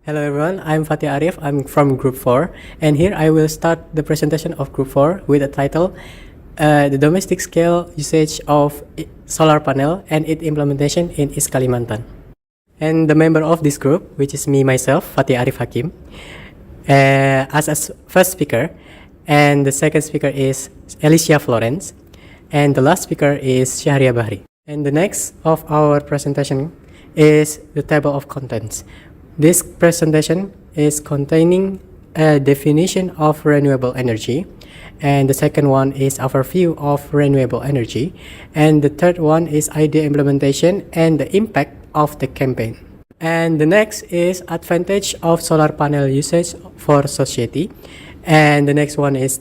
Hello everyone, I'm Fatih Arif, I'm from Group 4, and here I will start the presentation of Group 4 with a title, The Domestic Scale Usage of Solar Panel and its Implementation in East Kalimantan. And the member of this group, which is me myself, Fatih Arif Hakim, as a first speaker, and the second speaker is Alicia Florence, and the last speaker is Syahria Bahri. And the next of our presentation is the table of contents. This presentation is containing a definition of renewable energy, and the second one is overview of renewable energy, and the third one is idea implementation and the impact of the campaign. And the next is advantage of solar panel usage for society, and the next one is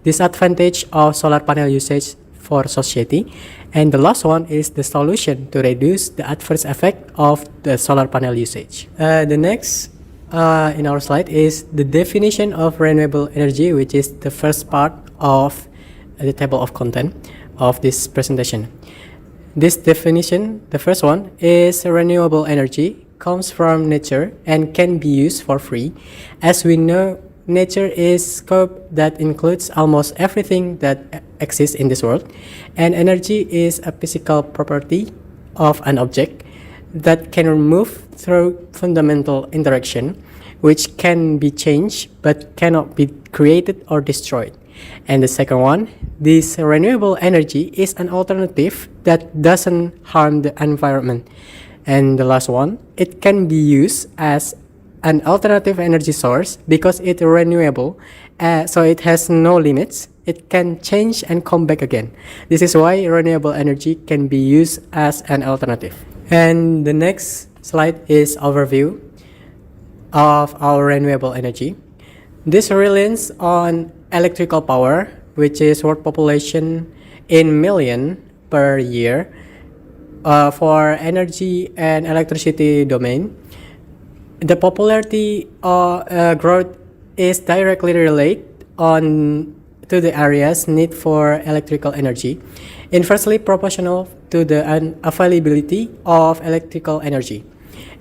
disadvantage of solar panel usage for society, and the last one is the solution to reduce the adverse effect of the solar panel usage. The next in our slide is the definition of renewable energy, which is the first part of the table of content of this presentation. This definition, the first one, is renewable energy comes from nature and can be used for free. As we know, nature is scope that includes almost everything that exists in this world, and energy is a physical property of an object that can move through fundamental interaction, which can be changed but cannot be created or destroyed. And the second one, this renewable energy is an alternative that doesn't harm the environment. And the last one, it can be used as an alternative energy source because it's renewable, so it has no limits. It can change and come back again. This is why renewable energy can be used as an alternative. And the next slide is overview of our renewable energy. This relies on electrical power, which is world population in million per year for energy and electricity domain. The popularity growth is directly related to the area's need for electrical energy, inversely proportional to the availability of electrical energy.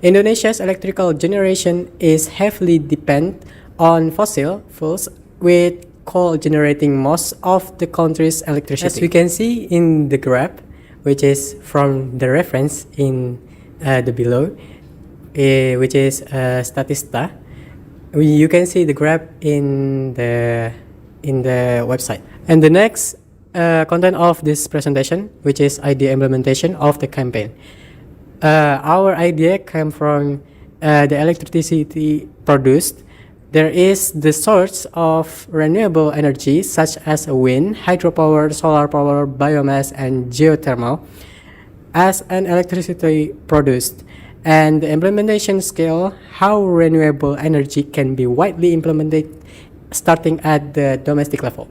Indonesia's electrical generation is heavily dependent on fossil fuels, with coal generating most of the country's electricity. As we can see in the graph, which is from the reference in the below, which is Statista. You can see the graph in the website. And the next content of this presentation, which is idea implementation of the campaign. Our idea came from the electricity produced. There is the source of renewable energy such as wind, hydropower, solar power, biomass, and geothermal as an electricity produced, and the implementation scale, how renewable energy can be widely implemented starting at the domestic level.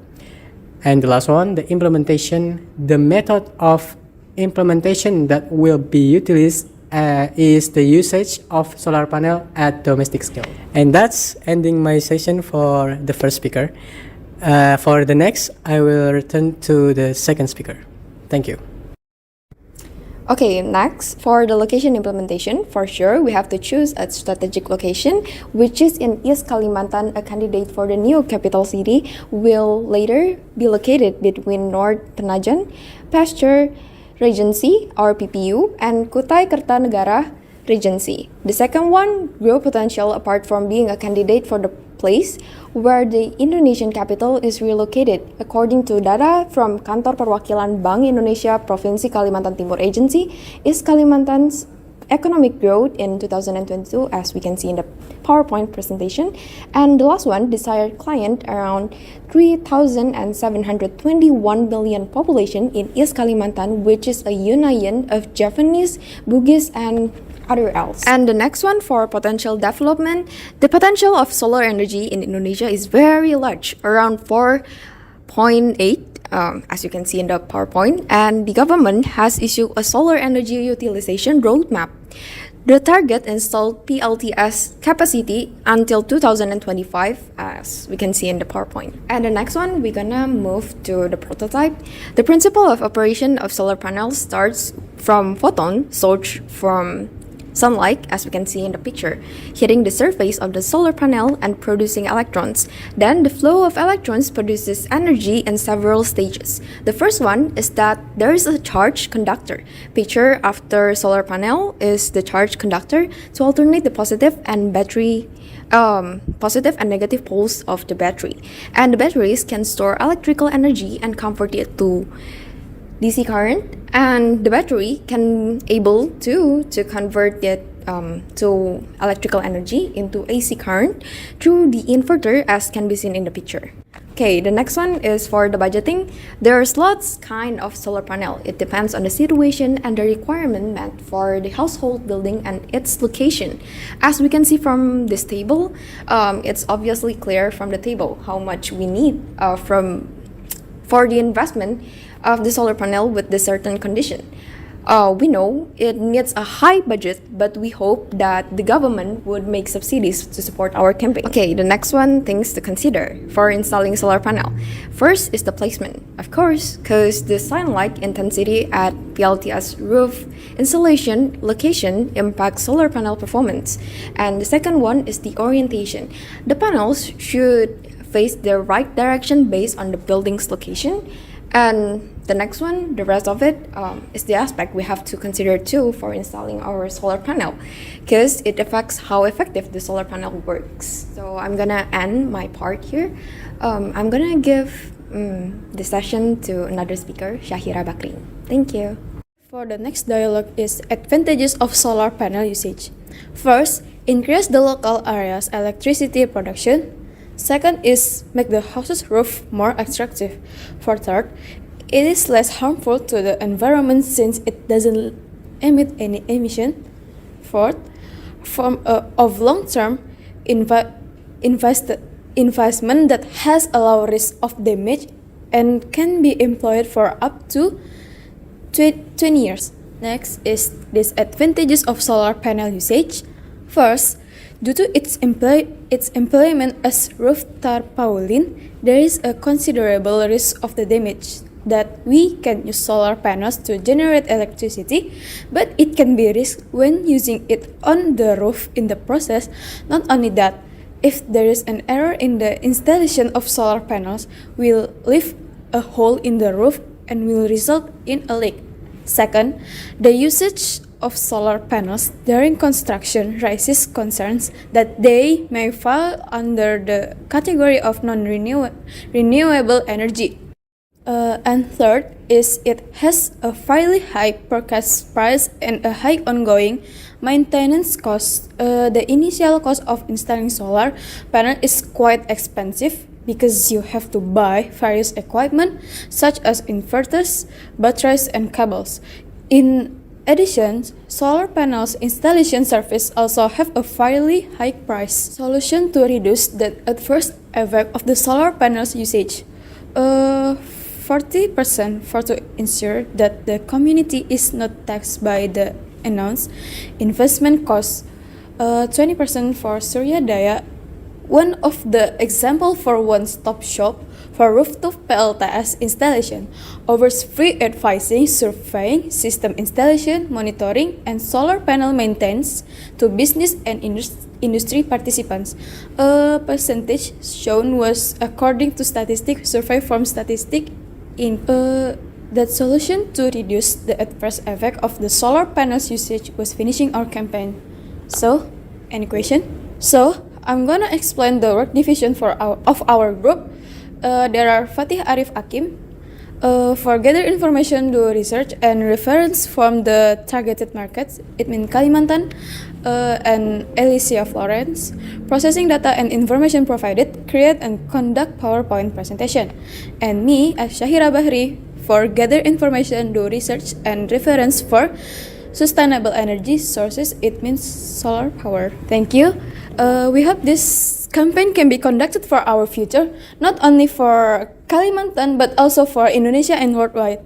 And the last one, the implementation, the method of implementation that will be utilized is the usage of solar panel at domestic scale. And that's ending my session for the first speaker. For the next, I will return to the second speaker. Thank you. Okay, next, for the location implementation, for sure, we have to choose a strategic location, which is in East Kalimantan. A candidate for the new capital city will later be located between North Penajan, Pasture Regency or PPU, and Kutai Kertanegara Regency. The second one, grow potential apart from being a candidate for the place where the Indonesian capital is relocated. According to data from Kantor Perwakilan Bank Indonesia Provinsi Kalimantan Timur Agency, is Kalimantan's economic growth in 2022, as we can see in the PowerPoint presentation. And the last one, desired client, around 3,721 million population in East Kalimantan, which is a union of Javanese, Bugis, and other else. And the next one, for potential development, the potential of solar energy in Indonesia is very large, around 4.8, as you can see in the PowerPoint, and the government has issued a solar energy utilization roadmap. The target installed PLTS capacity until 2025, as we can see in the PowerPoint. And the next one, we're gonna move to the prototype. The principle of operation of solar panels starts from photon sourced from sunlight, as we can see in the picture, hitting the surface of the solar panel and producing electrons. Then the flow of electrons produces energy in several stages. The first one is that there is a charged conductor. Picture after solar panel is the charged conductor to alternate the positive and negative poles of the battery. And the batteries can store electrical energy and convert it to DC current, and the battery can able to convert it to electrical energy into AC current through the inverter, as can be seen in the picture. Okay, the next one is for the budgeting. There's lots kind of solar panel. It depends on the situation and the requirement met for the household building and its location. As we can see from this table, it's obviously clear from the table how much we need for the investment of the solar panel with this certain condition. We know it needs a high budget, but we hope that the government would make subsidies to support our campaign. Okay, the next one, things to consider for installing solar panel. First is the placement, of course, because the sunlight intensity at PLTS roof installation location impacts solar panel performance. And the second one is the orientation. The panels should face the right direction based on the building's location. And the next one, the rest of it, is the aspect we have to consider too for installing our solar panel, because it affects how effective the solar panel works. So I'm gonna end my part here. I'm gonna give the session to another speaker, Shahira Bakrin. Thank you. For the next dialogue is advantages of solar panel usage. First, increase the local area's electricity production. Second is make the house's roof more attractive. For third, it is less harmful to the environment since it doesn't emit any emission. Fourth, of long-term investment that has a low risk of damage and can be employed for up to 20 years. Next is disadvantages of solar panel usage. First, due to its employment as roof tarpaulin, there is a considerable risk of the damage that we can use solar panels to generate electricity, but it can be risk when using it on the roof in the process. Not only that, if there is an error in the installation of solar panels, will leave a hole in the roof and will result in a leak. Second, the usage of solar panels during construction raises concerns that they may fall under the category of non-renewable energy. And third is it has a fairly high purchase price and a high ongoing maintenance cost. The initial cost of installing solar panel is quite expensive because you have to buy various equipment such as inverters, batteries, and cables. In addition, solar panels installation service also have a fairly high price. Solution to reduce the adverse effect of the solar panels usage. 40% to ensure that the community is not taxed by the announced investment costs. 20% for Surya Daya. One of the example for one-stop shop for rooftop PLTS installation offers free advising, surveying, system installation, monitoring, and solar panel maintenance to business and industry participants. A percentage shown was according to statistic survey from Statistic Inc. That solution to reduce the adverse effect of the solar panels usage was finishing our campaign. So, any question? So, I'm gonna explain the work division of our group. There are Fatih Arif Akim. For gather information, do research and reference from the targeted markets, it means Kalimantan, and Alicia Florence. Processing data and information provided, create and conduct PowerPoint presentation. And me, as Shahira Bahri, for gather information, do research and reference for sustainable energy sources, it means solar power. Thank you. We hope this campaign can be conducted for our future, not only for Kalimantan, but also for Indonesia and worldwide.